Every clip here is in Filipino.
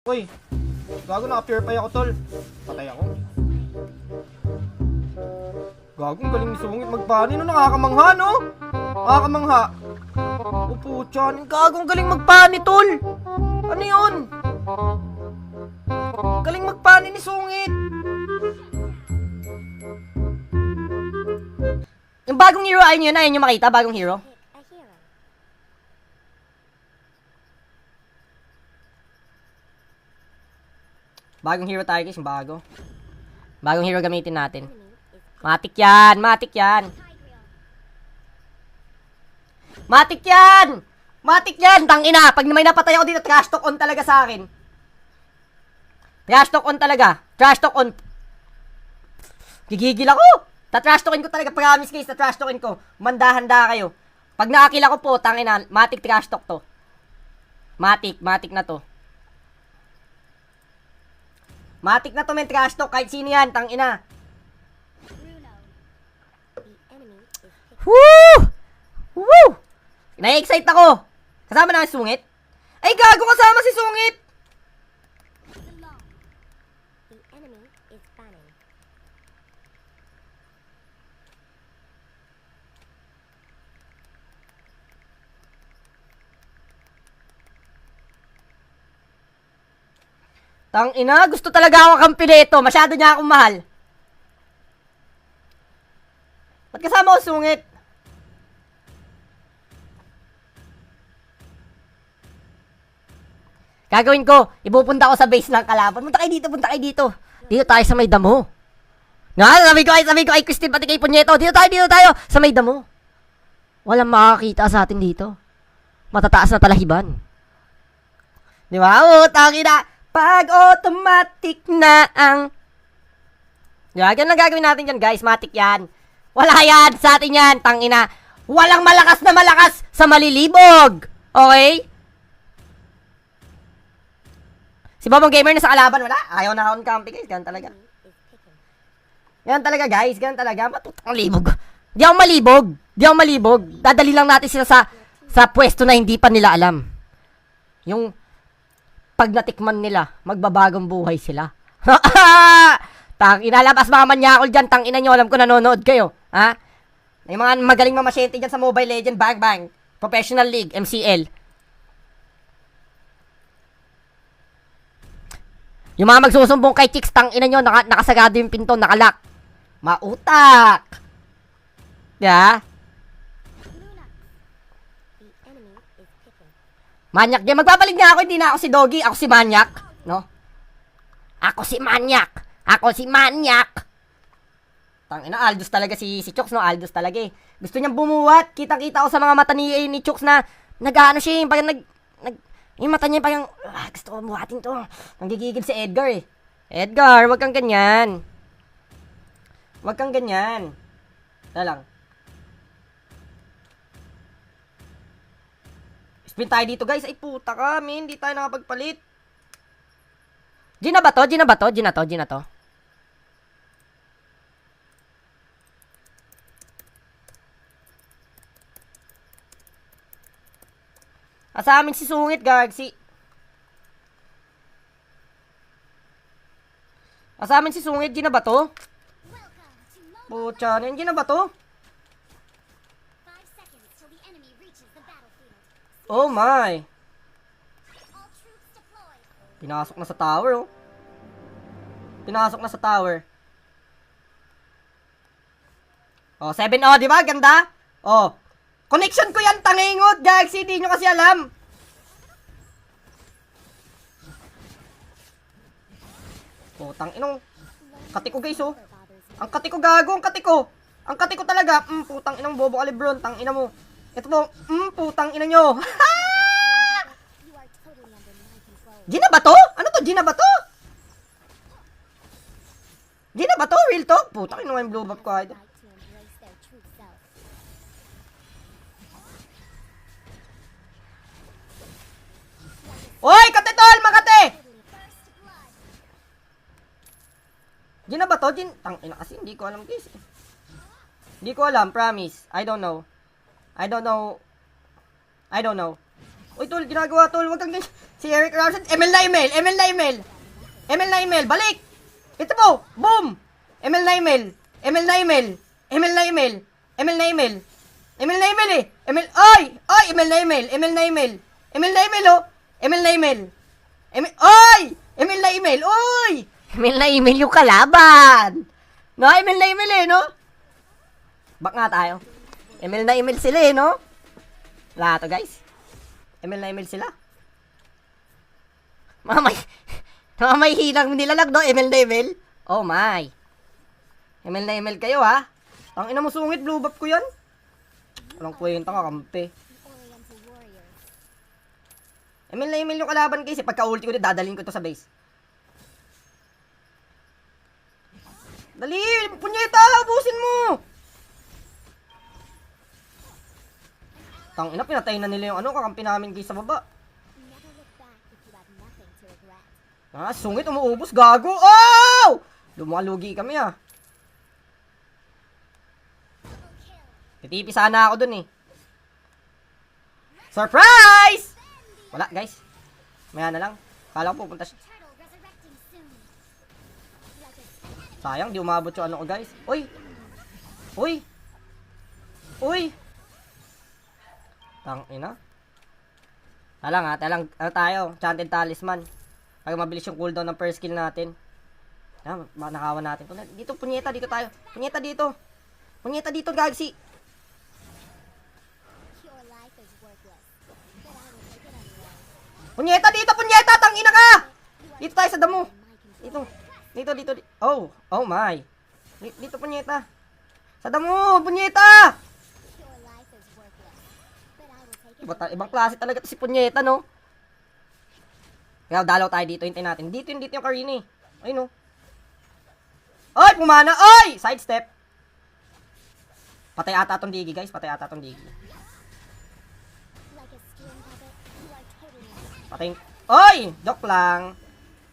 Uy, gago, naka-purify ako, tol. Patay ako. Gago, ang galing ni Sungit magpani, no? Nakakamangha, no? Nakakamangha. O putya, gago, ang galing magpani, tol. Ano yun? Galing magpani ni Sungit. Yung bagong hero, ayun yung makita, bagong hero. Bagong hero tayo guys, yung bago. Bagong hero gamitin natin. Matik yan, matik yan. Matik yan! Matik yan! Tangina, pag may napatay ako dito, trash talk on talaga sa akin. Trash talk on talaga. Trash talk on. Gigigil ako! Ta-trash talkin ko talaga, promise guys, ta-trash talkin ko. Manda-handa kayo. Pag nakakil ako po, tangina, matik trash talk to. Matik na to. Matik na to, men, trash talk, kahit sino yan, tangina. Woo! Woo! Na-excite ako. Kasama na si Sungit. Ay, gago, kasama si Sungit. Tangina, gusto talaga ako kampi nito. Masyado niya akong mahal. Ba't kasama ko Sungit? Gagawin ko, ipupunta ko sa base ng kalaban. Punta kayo dito, punta kayo dito. Dito tayo sa may damo. Sabi ko ay Christine, pati kay Punyeto. Dito tayo, sa may damo. Walang makakita sa atin dito. Matataas na talahiban. Di ba? Tangina. Pag automatic na ang... Yan lang gagawin natin dyan, guys. Matik yan. Wala yan. Sa atin yan. Tangina. Walang malakas na malakas sa malilibog. Okay? Si Bobong Gamer na sa kalaban. Wala. Ayaw na round camping, guys. Ganun talaga. Ganun talaga, guys. Ganun talaga. Matutang libog. Di ako malibog. Dadali lang natin sila sa pwesto na hindi pa nila alam. Yung... pag natikman nila, magbabagong buhay sila. Tangina, labas mga manyakol dyan. Tangina nyo, alam ko nanonood kayo. Ha? Yung mga magaling mamasyente dyan sa Mobile Legend, Bang. Professional League, MCL. Yung mga magsusumbong kay chicks, tangina nyo, nakasagado yung pinto, nakalak. Mautak. Yeah? Manyak din. Magbabalik nga ako, hindi na ako si Doggy. Ako si Manyak. No? Ako si Manyak. Tangina, Aldous talaga si Chooks, no? Aldous talaga eh. Gusto niyang bumuwat. Kitang-kita ko sa mga mata ni Chooks na nag-ano siya yung parang yung mata niya parang, gusto ko buhatin to. Nanggigigil si Edgar eh. Edgar, wag kang ganyan. Tala lang. Spin tayo dito, guys. Ay, puta ka, min. Hindi tayo nakapagpalit. Gina to? Sa amin si Sungit, Gargsi. Sa amin si Sungit, Gina ba to? Pucha, Gina ba to? Oh my! Pinasok na sa tower, oh. Oh, 7-0, di ba? Ganda? Oh. Connection ko yan, tangingot, Galaxy. Di nyo kasi alam. Oh, tanginong. Katiko, guys, oh. Ang katiko, gago, ang katiko talaga. Putang inang bobo ka, Lebron. Tangina mo. Ito po, putang ina nyo. Gina ba to? Ano to? Gina ba to? Real talk? Putang ina mo yung blow up ko. Oy, kate tol, makate! Gina ba to? Tangina kasi, hindi ko alam guys. Hindi ko alam, promise. I don't know. Uy, tol, ginagawa, tol. Wag kang ganyan. Si Eric Robinson, Emil na Emil, Emil na Emil. Emil na Emil, balik! Ito po, boom! Emil na Emil, Emil na Emil, Emil na Emil, Emil na Emil. Emil na Emil eh! Emil, oy! Oy! Emil na Emil, Emil na Emil. Emil na Emil oh! Emil na Emil. Emil, oy! Emil na Emil, oy! Emil na Emil yung kalaban! No, Emil na Emil eh, no? Back nga tayo. Emil na Emil sila eh, no? Wala to, guys. Emil na Emil sila. Mamay hilang nilalag, no? Emil na Emil. Oh my. Emil na Emil kayo, ha? Ang ina mo sungit, blue buff ko yan. Walang kwenta ka, kampi. Emil na Emil yung kalaban, guys. Pagka-ulti ko, dadalhin ko to sa base. Dali! Punyeta! Abusin mo! Tangina, pinatay na nila yung kakampi namin guys sa baba. Ah, sungit, umuubos, gago. Oh! Lumalugi kami ah. Titipi sana ako dun eh. Surprise! Wala guys. Maya na lang. Kala ko pupunta siya. Sayang, di umabot yung ko guys. Uy! Uy! Uy! Tangina. Talang ha, talang tayo. Chanted Talisman. Para mabilis yung cooldown ng first skill natin. Yan, nakawan natin. Dito, punyeta, dito tayo. Punyeta dito. Punyeta dito, gagsi. Punyeta dito, punyeta! Tangina ka! Dito tayo sa damo. Dito. Dito. Oh, oh my. Dito, punyeta. Sa damo, punyeta! Ibang klase talaga to si punyeta, no? Kaya dalaw tayo dito, hintayin natin. Dito yung Karini. Ay, no. Ay, pumana! Ay! Sidestep. Patay ata tong digi, guys. Patay ata tong digi. Patay. Oy! Joke lang.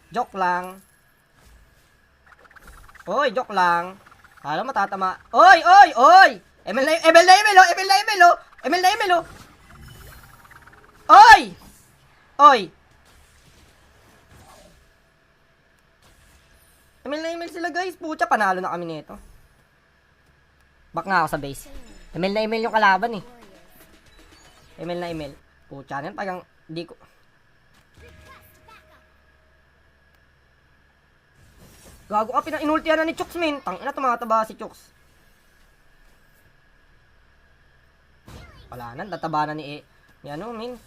Joke lang. Oy, joke lang. Kala matatama. Oy! Oy! Oy! Emil na Emil, oh! Emil na Emil, oh! Emil na Emil, oh! Oy! Oy! Emil na Emil sila guys. Pucha, panalo na kami nito. Back nga ako sa base. Emil na Emil yung kalaban eh. Emil na Emil. Pucha, yan parang di ko... Gago ka, inultihan na ni Chooks, min. Tangina, tumataba si Chooks. Wala na, tataba na ni ano, min.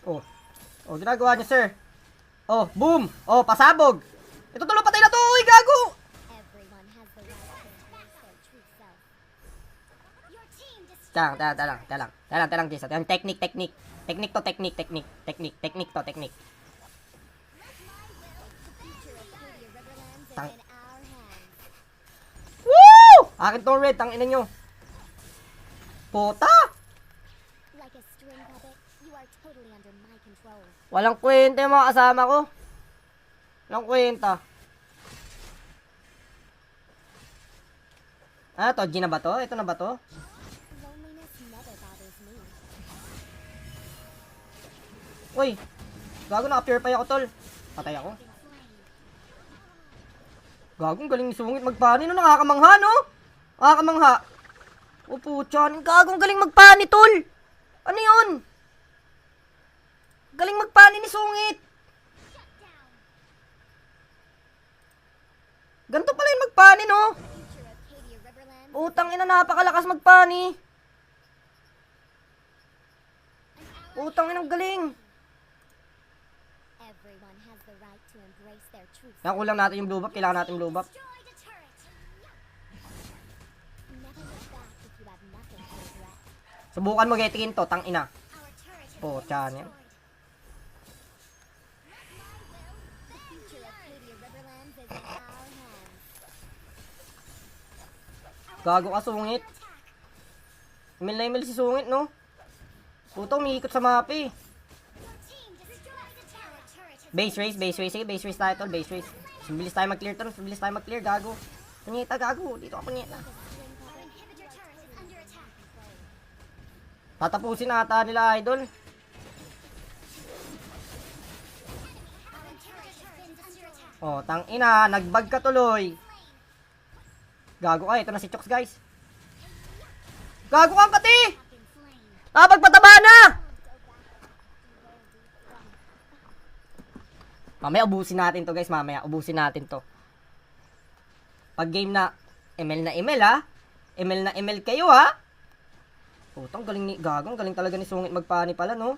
Oh. Oh, ginagawa niya, sir. Oh, boom. Oh, pasabog. Ito tulo, patay na to. Uy, gago. Talang, Jason. Yung technique. Technique to. Tang. Woo! Akin tong red, tang ina nyo. Puta! Walang kwenta yung mga kasama ko. Walang kwenta. Ah, to, G na ba to? Ito na ba to? Uy, gago, naka-purify ako, tol. Patay ako. Gago, galing sungit magpani, no? Nakakamangha, no? Nakakamangha. O, putyan. Gago, galing magpani, tol. Ano yun? Galing magpani ni sungit. Ganto pala yung magpani, no? Utang ina, napakalakas magpani. Utang ina, galing. Yan, kulang natin yung blue buff. Kailangan natin blue buff. Subukan mo getikin to, tang ina. Po, tiyan yan. Gago ka, sungit. Emil na Emil si sungit, no? Puto, umiikot sa map eh. Base race. Sige, base race tayo, tol. Base race. Bilis tayo mag-clear to. Bilis tayo mag-clear, gago. Punyeta, gago. Dito ka, punyeta. Tatapusin ata nila, idol. Oh, tang ina, nagbag ka tuloy. Gago ka, ito na si Chooks, guys. Gago kang kati! Napagpataba na! Mamaya ubusin natin to, guys. Mamaya ubusin natin to. Pag game na ML ha. ML na ML kayo ha. Putang galing ni Gagong, galing talaga ni Sungit magpani pala, no.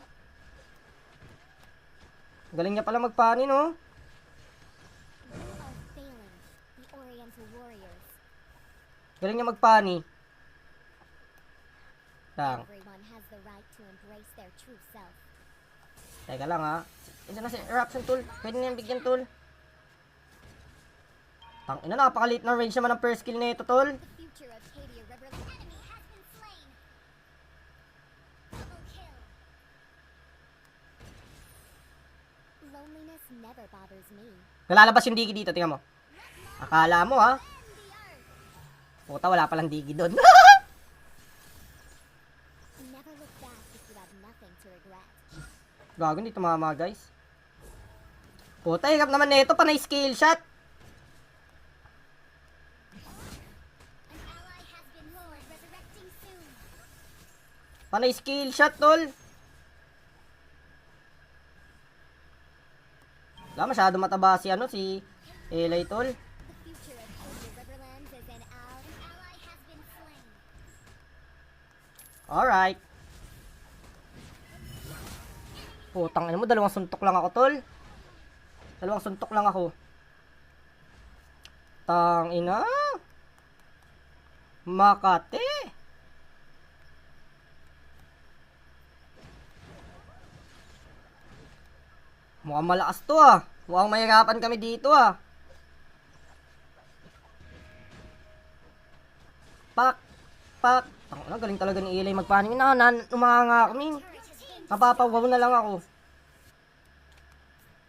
Galing niya pala magpani, no. Galing niya magpani. Lang. Teka lang ha. Ito na si Eruption tool. Pwede niyan bigyan tool. Tang ina, napakaliit na range naman ng first skill nito, tol. Nalalabas yung digi dito, tingnan mo. Akala mo ha. Puta, wala palang digi doon. Gago, hindi tumama, guys. Puta, hirap naman nito, panay skill shot. Panay skill shot, tol. Wala, masyado mataba si ano, si Elay, tol. Alright. Putang ina mo, dalawang suntok lang ako, tol. Dalawang suntok lang ako. Tang ina. Makate. Mukhang malakas to ah. Mukhang mahirapan kami dito ah. Pak. Pak. Tang galing talaga ni Eli magpaning na. Umanga kami. Mapapawaw na lang ako.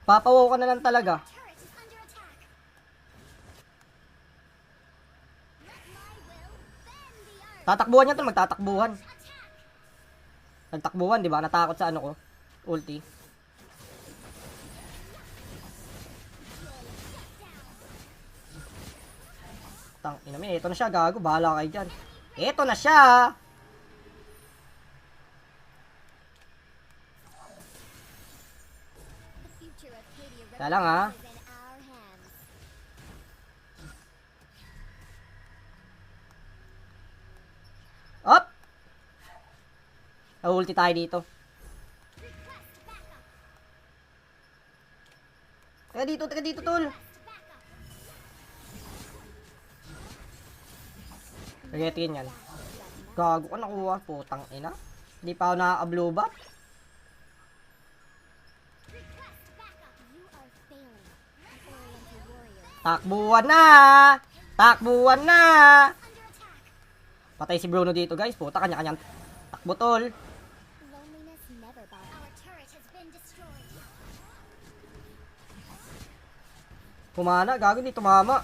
Papawaw ka na lang talaga. Tatakbuhan niya to, magtatakbuhan. Nagtakbuhan, di ba? Natakot sa ano ko. Ulti. Tang ina mo, ito na siya, gago. Bahala kayo dyan. Ito na siya. Kaya lang ha. Up! Ulti tayo dito. Teka dito, tol. Regetin yan. Gago ka nakuha. Putang ina. Hindi pa ako nakaka-blue buff. Takbuhan na! Takbuhan na! Patay si Bruno dito, guys. Puta, kanya-kanyang takbo, tol. Pumana, gago, hindi tumama.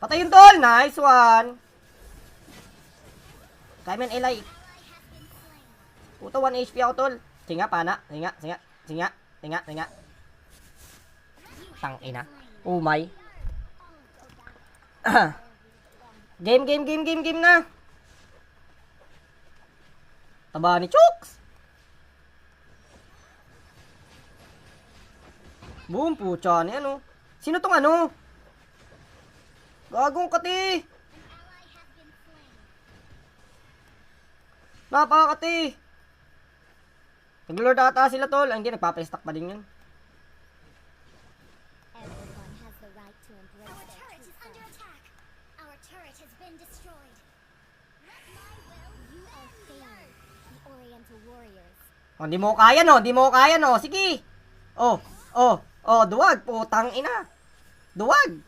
Patay yung tol! Nice one! Kaya man, Eli. Puta, 1 HP ako, tol. Singa, pana. Singa. Tang ina. Oh my. Game na. Taba ni Chooks. Boom, pucha. Ano? Sino tong ano? Gagong kati. Napakakati. Nag-lord ata sila, tol. Ay, hindi, nagpapastock pa din yun. Oh, di mo kaya no, sige. Duwag, putang ina. Duwag.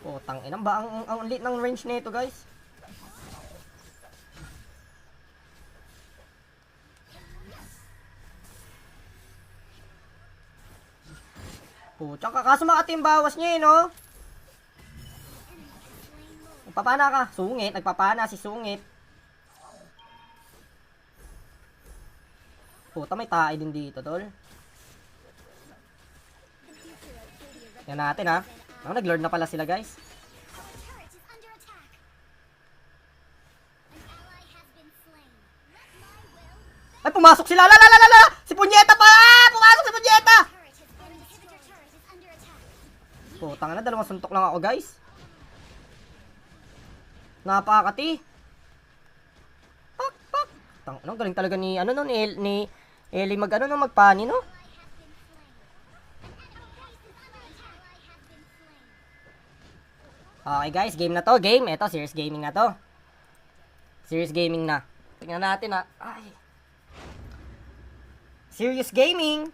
Putang ina ba ang lit ng range nito, guys. Tsaka kaso makati yung bawas niya eh, no? Nagpapana ka. Sungit. Nagpapana si Sungit. Puta, may tae din dito, tol. Yan natin, ha. Nag-lord na pala sila, guys. Ay, pumasok sila. La! Si Punyeta pa! Pumasok si Punyeta! Putang na, dalawang suntok lang ako, guys. Napakati. Pak. Ang galing talaga ni ni Ellie magpani, no? Okay, guys, game na to, game. Ito, serious gaming na to. Serious gaming na. Tingnan natin, ha. Ay. Serious gaming.